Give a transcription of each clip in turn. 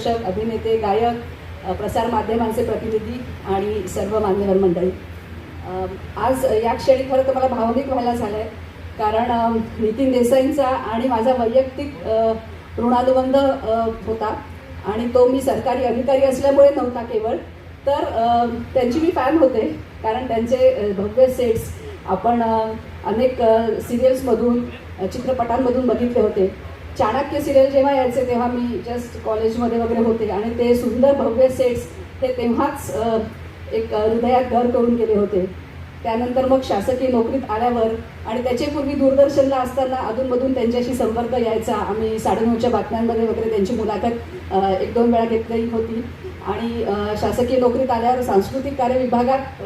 अभिनेते, गायक, प्रसार माध्यमांचे प्रतिनिधी आणि सर्व मान्यवर मंडळी, आज या क्षणी खरं तर मला भावनिक व्हायला झालं आहे. कारण नितीन देसाईंचा आणि माझा वैयक्तिक ऋणानुबंध होता आणि तो मी सरकारी अधिकारी असल्यामुळे नव्हता केवळ, तर त्यांची मी फॅन होते. कारण त्यांचे भव्य सेट्स आपण अनेक सिरियल्समधून, चित्रपटांमधून बघितले होते. चाणक्य सिरियल जेव्हा यायचे तेव्हा मी जस्ट कॉलेजमध्ये वगैरे होते आणि ते सुंदर भव्य सेट्स हे तेव्हाच एक हृदयात घर करून गेले होते. त्यानंतर मग शासकीय नोकरीत आल्यावर आणि त्याच्यापूर्वी दूरदर्शनला असताना अधूनमधून त्यांच्याशी संपर्क यायचा. आम्ही 9:30च्या बातम्यांमध्ये वगैरे त्यांची मुलाखत 1-2 वेळा घेतली होती. आणि शासकीय नोकरीत आल्यावर सांस्कृतिक कार्य विभागात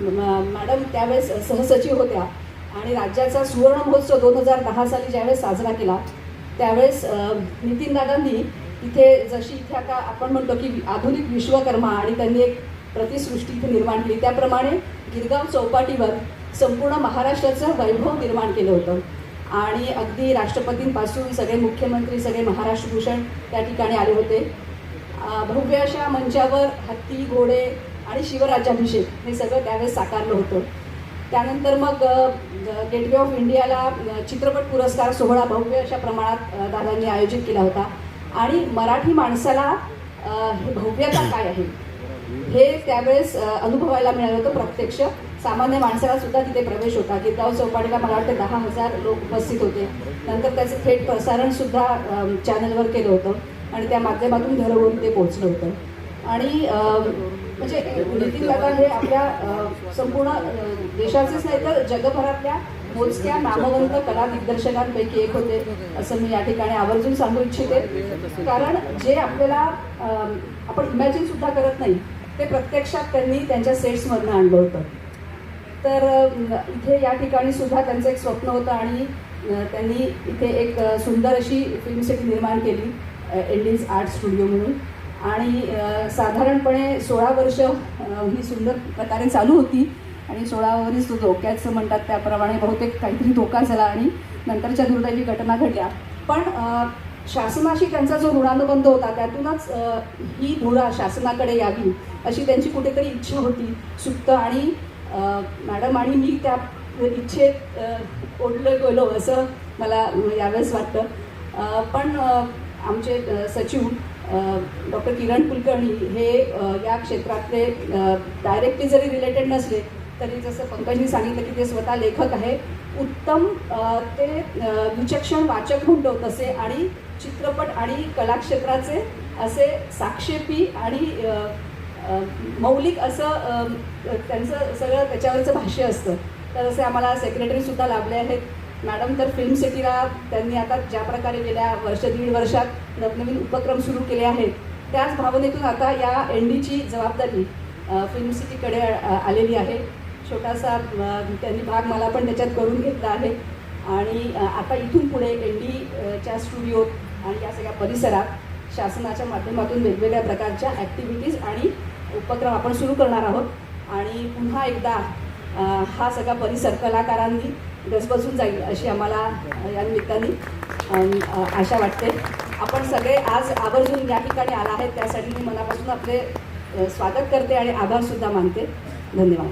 मॅडम त्यावेळेस सहसचिव होत्या आणि राज्याचा सुवर्ण महोत्सव 2010 साली ज्यावेळेस साजरा केला त्यावेळेस नितीन दादांनी इथे जशी इथे आता आपण म्हणतो की आधुनिक विश्वकर्मा आणि त्यांनी एक प्रतिसृष्टी इथे निर्माण केली, त्याप्रमाणे गिरगाव चौपाटीवर संपूर्ण महाराष्ट्राचं वैभव निर्माण केलं होतं. आणि अगदी राष्ट्रपतींपासून सगळे मुख्यमंत्री, सगळे महाराष्ट्रभूषण त्या ठिकाणी आले होते. भव्य अशा मंचावर हत्ती, घोडे आणि शिवराज्याभिषेक हे सगळं त्यावेळेस साकारलं होतं. त्यानंतर मग गेटवे ऑफ इंडियाला चित्रपट पुरस्कार सोहळा भव्य अशा प्रमाणात दादांनी आयोजित केला होता. आणि मराठी माणसाला हे भव्यता काय आहे हे त्यावेळेस अनुभवायला मिळालं होतं. प्रत्यक्ष सामान्य माणसाला सुद्धा तिथे प्रवेश होता. गिरगाव चौपाटीला मला वाटतं 10,000 लोक उपस्थित होते. नंतर त्याचं थेट प्रसारणसुद्धा चॅनलवर केलं होतं आणि त्या माध्यमातून घरोघरी ते पोहोचलं होतं. आणि म्हणजे नितीन दादा हे आपल्या संपूर्ण देशाचेच नाही तर जगभरातल्या मोजक्या नामवंत कला दिग्दर्शकांपैकी एक होते असं मी या ठिकाणी आवर्जून सांगू इच्छिते. कारण जे आपल्याला आपण इमॅजिन सुद्धा करत नाही ते प्रत्यक्षात त्यांनी त्यांच्या सेट्समधनं आणलं होतं. तर इथे या ठिकाणी सुद्धा त्यांचं एक स्वप्न होतं आणि त्यांनी इथे एक सुंदर अशी फिल्म सिटी निर्माण केली, इंडियन्स आर्ट स्टुडिओ म्हणून. आणि साधारणपणे 16 वर्ष ही सुंदर प्रकारे चालू होती आणि 16 वर्ष धोक्याचं म्हणतात त्याप्रमाणे बहुतेक काहीतरी धोका झाला आणि नंतरच्या दुर्दैवी घटना घडल्या. पण शासनाशी त्यांचा जो ऋणानुबंध होता त्यातूनच ही धुरा शासनाकडे यावी अशी त्यांची कुठेतरी इच्छा होती सुप्त. आणि मॅडम आणि मी त्या इच्छेत ओढलं गेलो असं मला यावेळेस वाटतं. पण आमचे सचिव डॉक्टर किरण कुलकर्णी हे या क्षेत्रातले डायरेक्टली जरी रिलेटेड नसले तरी जसं पंकजनी सांगितलं की ते स्वतः लेखक आहे, उत्तम ते विचक्षण वाचक म्हणतो तसे, आणि चित्रपट आणि कलाक्षेत्राचे असे साक्षेपी आणि मौलिक असं त्यांचं सगळं त्याच्यावरचं भाष्य असतं. तर असे आम्हाला सेक्रेटरीसुद्धा लाभले आहेत. मॅडम तर फिल्म सिटीला त्यांनी आता ज्या प्रकारे गेल्या 1-1.5 वर्षात नवनवीन उपक्रम सुरू केले आहेत त्याच भावनेतून आता या एनडीची जबाबदारी फिल्म सिटीकडे आलेली आहे. छोटासा त्यांनी भाग मला पण त्याच्यात करून घेतला आहे. आणि आता इथून पुढे एनडीच्या स्टुडिओत आणि या सगळ्या परिसरात शासनाच्या माध्यमातून वेगवेगळ्या प्रकारच्या ॲक्टिव्हिटीज आणि उपक्रम आपण सुरू करणार आहोत. आणि पुन्हा एकदा हा सगळा परिसर कलाकारांनी गजबजून जाईल अशी आम्हाला या निमित्ताने आशा वाटते. आपण सगळे आज आवर्जून या ठिकाणी आला आहेत त्यासाठी मी मनापासून आपले स्वागत करते आणि आभारसुद्धा मानते. धन्यवाद.